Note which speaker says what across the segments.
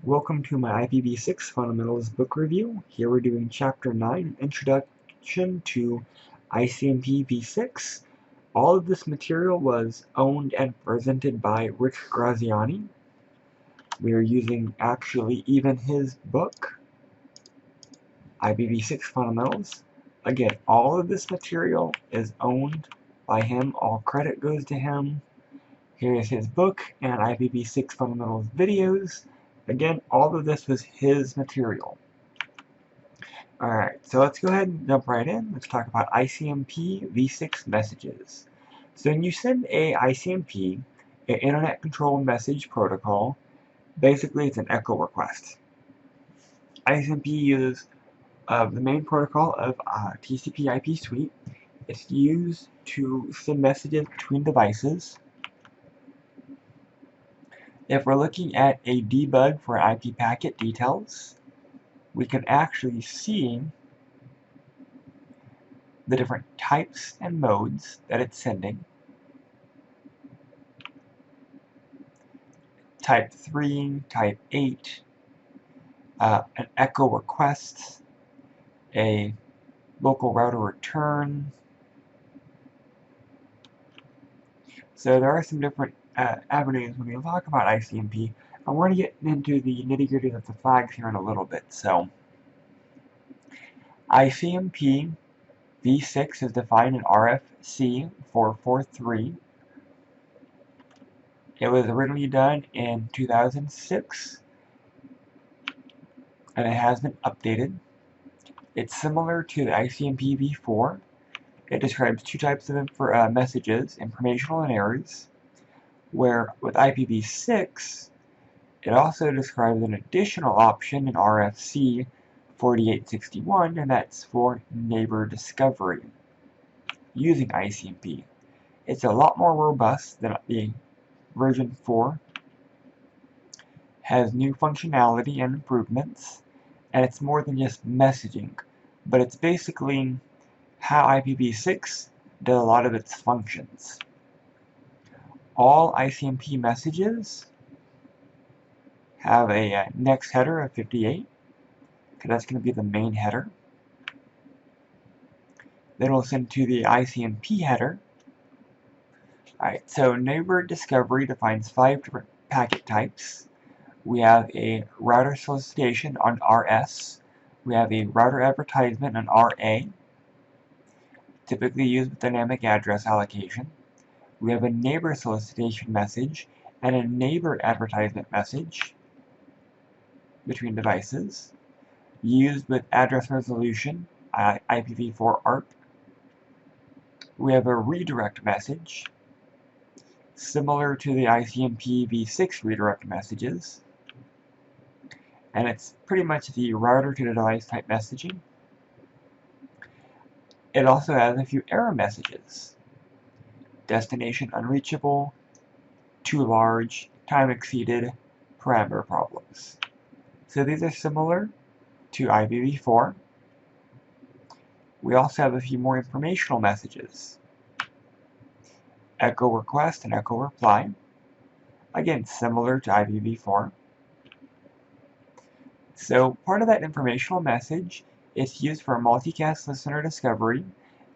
Speaker 1: Welcome to my IPv6 Fundamentals book review. Here we're doing Chapter 9, Introduction to ICMPv6. All of this material was owned and presented by Rick Graziani. We are using actually even his book, IPv6 Fundamentals. Again, all of this material is owned by him. All credit goes to him. Here is his book and IPv6 Fundamentals videos. Again, all of this was his material. Alright, so let's go ahead and jump right in. Let's talk about ICMPv6 messages. So when you send a ICMP, an Internet Controlled Message Protocol, basically it's an echo request. ICMP uses the main protocol of TCP/IP suite. It's used to send messages between devices. If we're looking at a debug for IP packet details, we can actually see the different types and modes that it's sending. Type 3, Type 8, an echo request, a local router return. So there are some different avenues when we talk about ICMP, and we're going to get into the nitty-gritty of the flags here in a little bit. So ICMP v6 is defined in RFC 443. It was originally done in 2006, and it has been updated. It's similar to the ICMPv4. It describes two types of messages, informational and errors, where with IPv6, it also describes an additional option in RFC 4861, and that's for neighbor discovery using ICMP. It's a lot more robust than the version 4, has new functionality and improvements, and it's more than just messaging, but it's basically how IPv6 does a lot of its functions. All ICMP messages have a next header of 58, because that's going to be the main header. Then we'll send to the ICMP header. Alright, so neighbor discovery defines 5 different packet types. We have a router solicitation on RS. We have a router advertisement on RA, typically used with dynamic address allocation. We have a neighbor solicitation message and a neighbor advertisement message between devices, used with address resolution, IPv4 ARP. We have a redirect message, similar to the ICMPv6 redirect messages, and it's pretty much the router to the device type messaging. It also has a few error messages. Destination unreachable, too large, time exceeded, parameter problems. So these are similar to IPv4. We also have a few more informational messages. Echo request and echo reply. Again, similar to IPv4. So part of that informational message is used for multicast listener discovery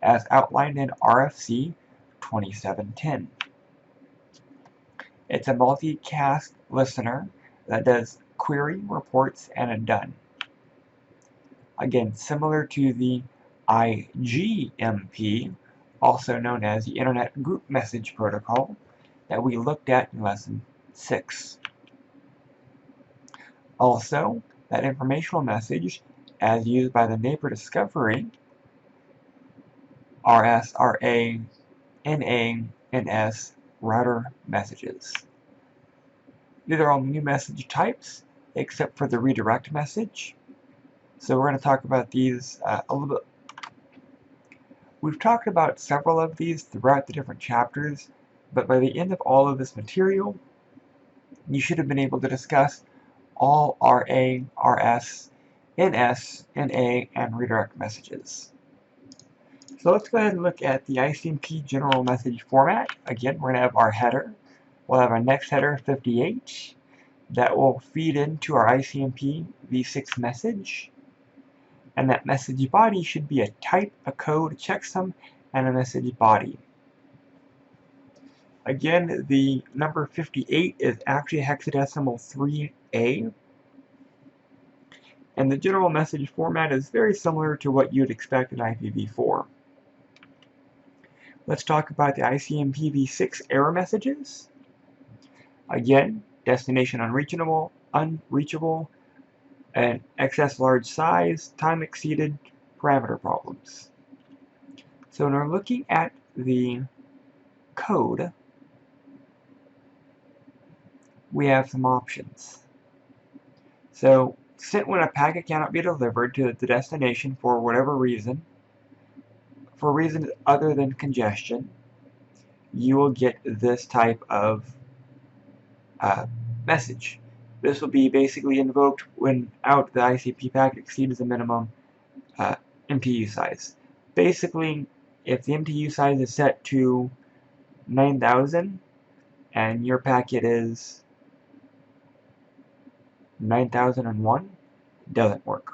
Speaker 1: as outlined in RFC 2710. It's a multicast listener that does query, reports, and a done. Again, similar to the ICMP, also known as the Internet Group Message Protocol, that we looked at in Lesson 6. Also, that informational message, as used by the neighbor discovery, RS, RA, NA, NS, router messages. These are all new message types, except for the redirect message. So we're going to talk about these a little bit. We've talked about several of these throughout the different chapters, but by the end of all of this material, you should have been able to discuss all RA, RS, NS, NA, and redirect messages. So let's go ahead and look at the ICMP general message format. Again, we're going to have our header. We'll have our next header, 58. that will feed into our ICMPv6 message, and that message body should be a type, a code, checksum, and a message body. Again, the number 58 is actually hexadecimal 3A, and the general message format is very similar to what you'd expect in IPv4. Let's talk about the ICMPv6 error messages. Again, destination unreachable, and excess large size, time exceeded, parameter problems. So when we're looking at the code, we have some options. So when a packet cannot be delivered to the destination for whatever reason, for reasons other than congestion, you will get this type of message. This will be basically invoked when the ICP packet exceeds the minimum MTU size. Basically, if the MTU size is set to 9,000 and your packet is 9001, it doesn't work.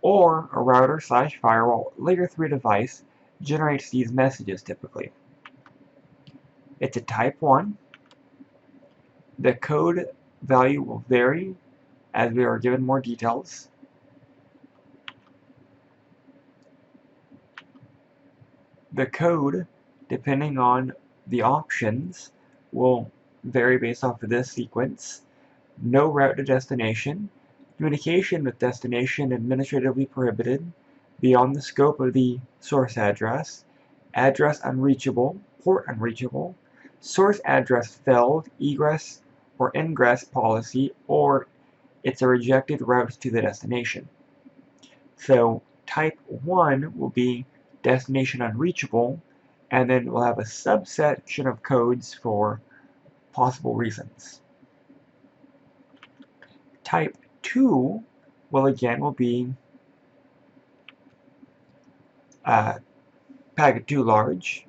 Speaker 1: Or a router/firewall layer 3 device generates these messages typically. It's a type 1. The code value will vary as we are given more details. The code, depending on the options, will vary based off of this sequence. No route to destination. Communication with destination administratively prohibited, beyond the scope of the source address. Address unreachable, port unreachable. Source address failed, egress or ingress policy, or it's a rejected route to the destination. So type 1 will be destination unreachable, and then we'll have a subsection of codes for possible reasons. Type 2 will be packet too large.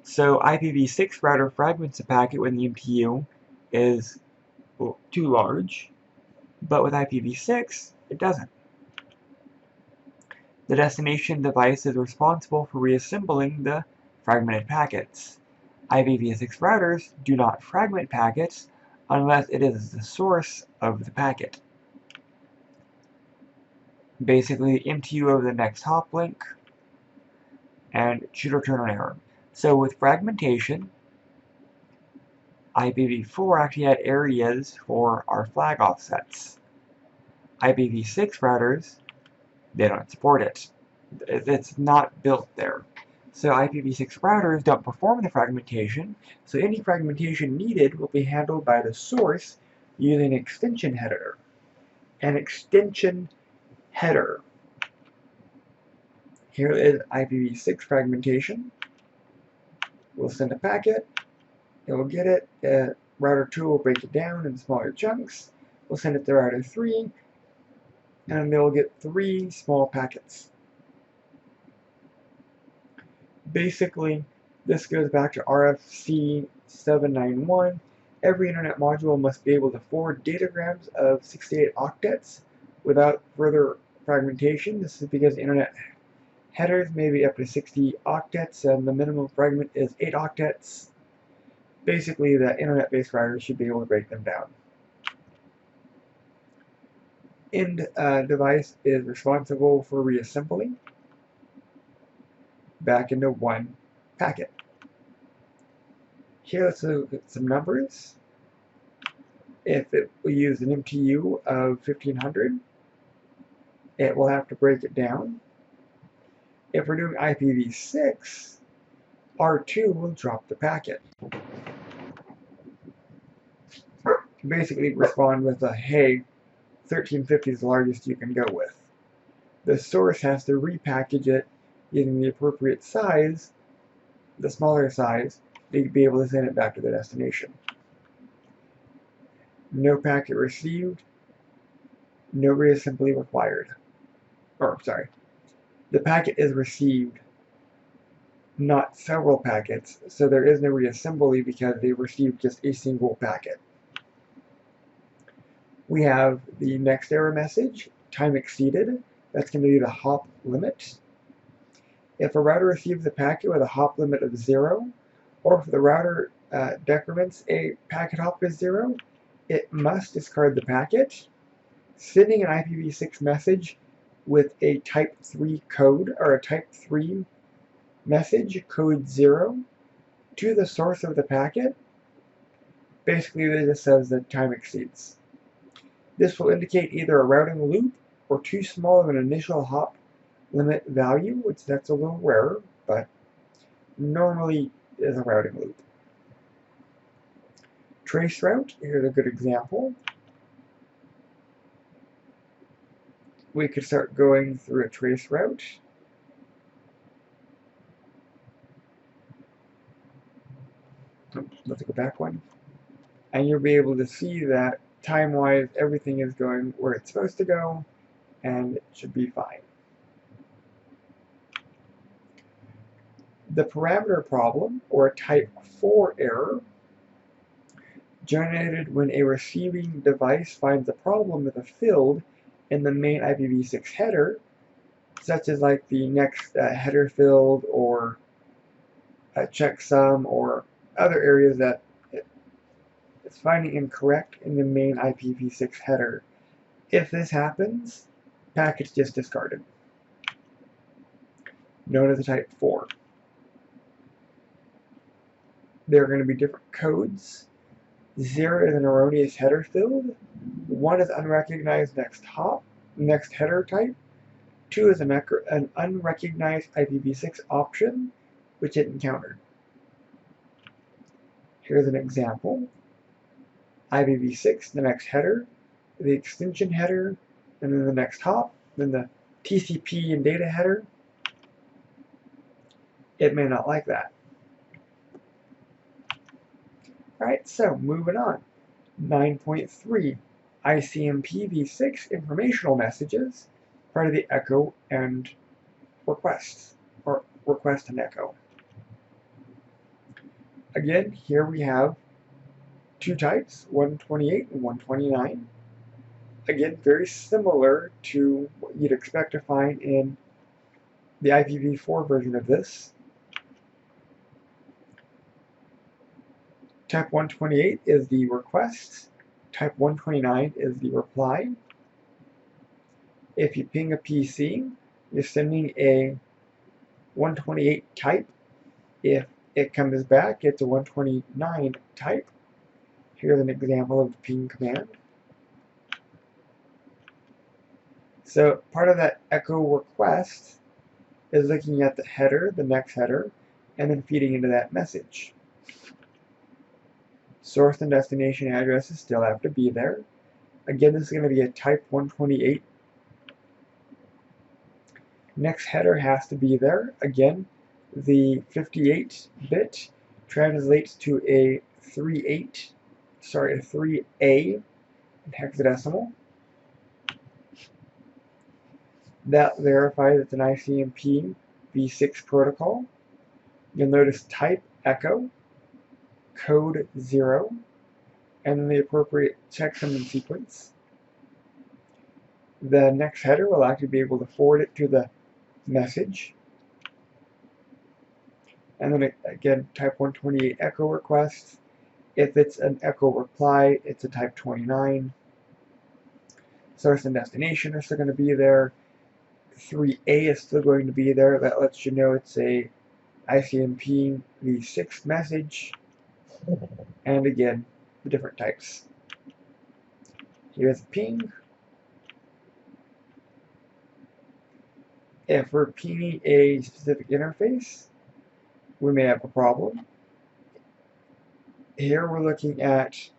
Speaker 1: So IPv6 router fragments a packet when the MTU is too large, but with IPv6 it doesn't. The destination device is responsible for reassembling the fragmented packets. IPv6 routers do not fragment packets unless it is the source of the packet. Basically, the MTU of the next hop link, and should return an error. So with fragmentation, IPv4 actually had areas for our flag offsets. IPv6 routers, they don't support it. It's not built there. So IPv6 routers don't perform the fragmentation, so any fragmentation needed will be handled by the source using an extension header. An extension header. Here is IPv6 fragmentation. We'll send a packet, it will get it, router 2 will break it down in smaller chunks, we'll send it to router 3, and they'll get 3 small packets. Basically, this goes back to RFC 791. Every internet module must be able to forward datagrams of 68 octets without further fragmentation. This is because internet headers may be up to 60 octets, and the minimum fragment is 8 octets. Basically, the internet-based router should be able to break them down. End device is responsible for reassembling back into one packet. Here, let's look at some numbers. If we use an MTU of 1500, it will have to break it down. If we're doing IPv6, R2 will drop the packet. Basically respond with a, hey, 1350 is the largest you can go with. The source has to repackage it using the appropriate size, the smaller size, to be able to send it back to the destination. No packet received, no reassembly required. The packet is received, not several packets, so there is no reassembly because they received just a single packet. We have the next error message, time exceeded. That's going to be the hop limit. If a router receives a packet with a hop limit of 0, or if the router decrements a packet hop to 0, it must discard the packet, sending an IPv6 message with a type 3 code, or a type 3 message, code 0, to the source of the packet. Basically, it just says that time exceeds. This will indicate either a routing loop or too small of an initial hop limit value, which that's a little rarer, but normally is a routing loop. Trace route, here's a good example. We could start going through a trace route. Let's go back one. And you'll be able to see that time-wise everything is going where it's supposed to go, and it should be fine. The parameter problem, or a type 4 error, generated when a receiving device finds a problem with a field in the main IPv6 header, such as like the next header field or a checksum or other areas that it's finding incorrect in the main IPv6 header. If this happens, packet's just discarded, known as a type 4. There are going to be different codes. 0 is an erroneous header field. 1 is unrecognized next header type. 2 is an unrecognized IPv6 option, which it encountered. Here's an example. IPv6, the next header, the extension header, and then the next hop, then the TCP and data header. It may not like that. Alright, so moving on. 9.3, ICMPv6 informational messages, part of the echo and requests, or request and echo. Again, here we have two types, 128 and 129. Again, very similar to what you'd expect to find in the IPv4 version of this. Type 128 is the request. Type 129 is the reply. If you ping a PC, you're sending a 128 type. If it comes back, it's a 129 type. Here's an example of the ping command. So part of that echo request is looking at the header, the next header, and then feeding into that message. Source and destination addresses still have to be there. Again, this is going to be a type 128. Next header has to be there. Again, the 58-bit translates to a 3A in hexadecimal. That verifies it's an ICMPv6 protocol. You'll notice type echo, code 0, and then the appropriate checksum and sequence. The next header will actually be able to forward it to the message. And then again, type 128 echo request. If it's an echo reply, it's a type 29. Source and destination are still going to be there. 3A is still going to be there. That lets you know it's a ICMPv6 message. And again, the different types. Here's a ping. If we're pinging a specific interface, we may have a problem. Here we're looking at,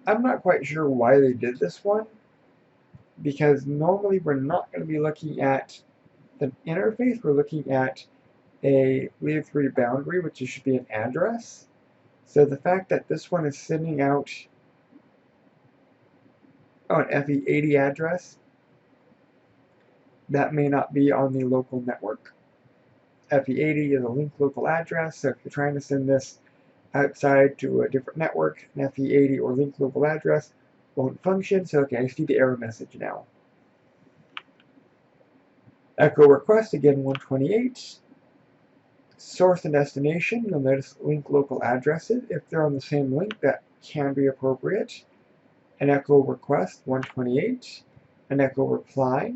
Speaker 1: I'm not quite sure why they did this one, because normally we're not going to be looking at the interface, we're looking at a layer 3 boundary, which should be an address. So the fact that this one is sending out an FE80 address, that may not be on the local network. FE80 is a linked local address, so if you're trying to send this outside to a different network, an FE80 or linked local address won't function. So okay, I see the error message now. Echo request, again 128. Source and destination, you'll notice link local addresses. If they're on the same link, that can be appropriate. An echo request, 128. An echo reply,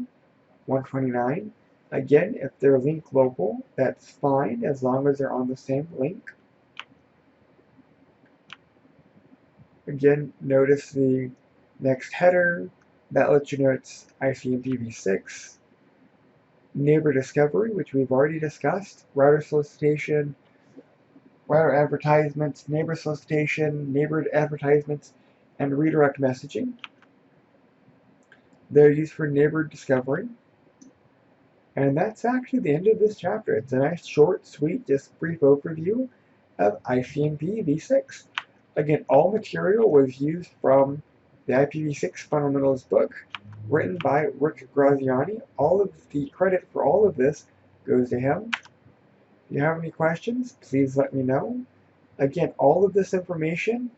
Speaker 1: 129. Again, if they're link local, that's fine as long as they're on the same link. Again, notice the next header. That lets you know it's ICMPv6. Neighbor discovery, which we've already discussed. Router solicitation, router advertisements, neighbor solicitation, neighbor advertisements, and redirect messaging. They're used for neighbor discovery. And that's actually the end of this chapter. It's a nice, short, sweet, just brief overview of ICMPv6. Again, all material was used from the IPv6 Fundamentals book, written by Rick Graziani. All of the credit for all of this goes to him. If you have any questions, please let me know. Again, all of this information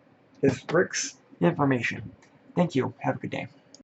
Speaker 1: is Rick's information. Thank you. Have a good day.